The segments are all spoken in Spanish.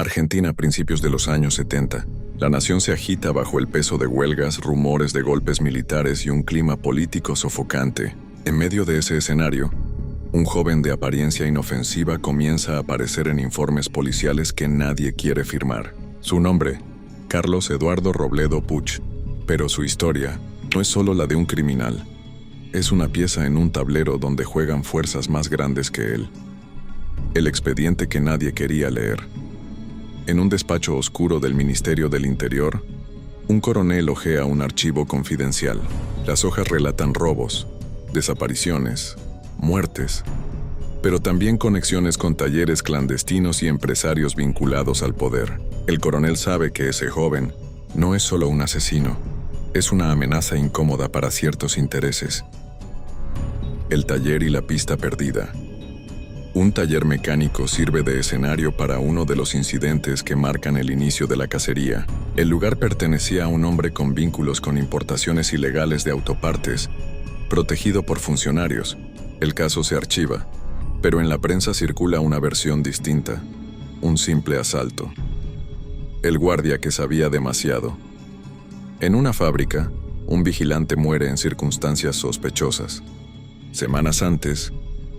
Argentina a principios de los años 70. La nación se agita bajo el peso de huelgas, rumores de golpes militares y un clima político sofocante. En medio de ese escenario, un joven de apariencia inofensiva comienza a aparecer en informes policiales que nadie quiere firmar. Su nombre, Carlos Eduardo Robledo Puch, pero su historia no es solo la de un criminal. Es una pieza en un tablero donde juegan fuerzas más grandes que él. El expediente que nadie quería leer. En un despacho oscuro del Ministerio del Interior, un coronel hojea un archivo confidencial. Las hojas relatan robos, desapariciones, muertes, pero también conexiones con talleres clandestinos y empresarios vinculados al poder. El coronel sabe que ese joven no es solo un asesino, es una amenaza incómoda para ciertos intereses. El taller y la pista perdida. Un taller mecánico sirve de escenario para uno de los incidentes que marcan el inicio de la cacería. El lugar pertenecía a un hombre con vínculos con importaciones ilegales de autopartes, protegido por funcionarios. El caso se archiva, pero en la prensa circula una versión distinta, un simple asalto. El guardia que sabía demasiado. En una fábrica, un vigilante muere en circunstancias sospechosas. Semanas antes,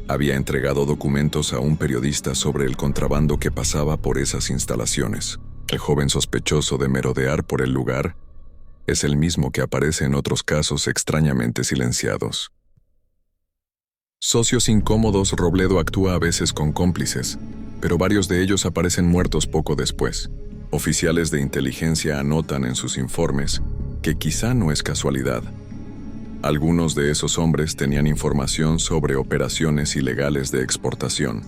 había entregado documentos a un periodista sobre el contrabando que pasaba por esas instalaciones. El joven sospechoso de merodear por el lugar es el mismo que aparece en otros casos extrañamente silenciados. Socios incómodos. Robledo actúa a veces con cómplices, pero varios de ellos aparecen muertos poco después. Oficiales de inteligencia anotan en sus informes que quizá no es casualidad. Algunos de esos hombres tenían información sobre operaciones ilegales de exportación.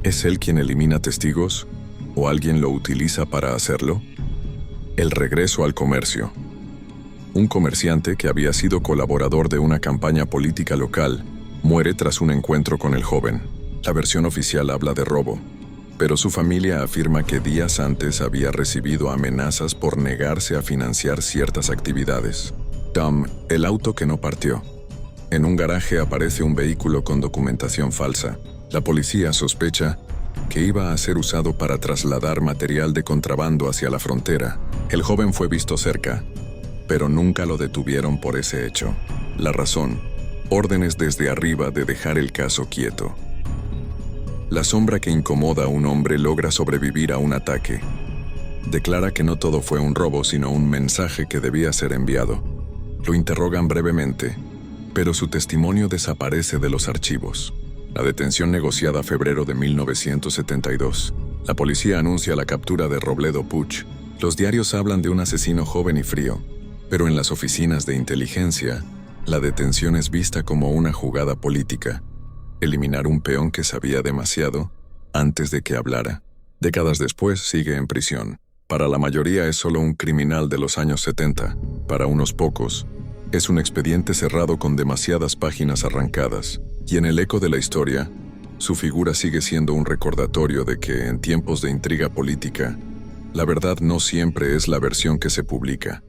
¿Es él quien elimina testigos? ¿O alguien lo utiliza para hacerlo? El regreso al comercio. Un comerciante que había sido colaborador de una campaña política local muere tras un encuentro con el joven. La versión oficial habla de robo, pero su familia afirma que días antes había recibido amenazas por negarse a financiar ciertas actividades. Tom, el auto que no partió. En un garaje aparece un vehículo con documentación falsa. La policía sospecha que iba a ser usado para trasladar material de contrabando hacia la frontera. El joven fue visto cerca, pero nunca lo detuvieron por ese hecho. La razón: órdenes desde arriba de dejar el caso quieto. La sombra que incomoda a un hombre logra sobrevivir a un ataque. Declara que no todo fue un robo, sino un mensaje que debía ser enviado. Lo interrogan brevemente, pero su testimonio desaparece de los archivos. La detención negociada febrero de 1972. La policía anuncia la captura de Robledo Puch. Los diarios hablan de un asesino joven y frío, pero en las oficinas de inteligencia, la detención es vista como una jugada política. Eliminar un peón que sabía demasiado antes de que hablara. Décadas después sigue en prisión. Para la mayoría es solo un criminal de los años 70. Para unos pocos, es un expediente cerrado con demasiadas páginas arrancadas. Y en el eco de la historia, su figura sigue siendo un recordatorio de que, en tiempos de intriga política, la verdad no siempre es la versión que se publica.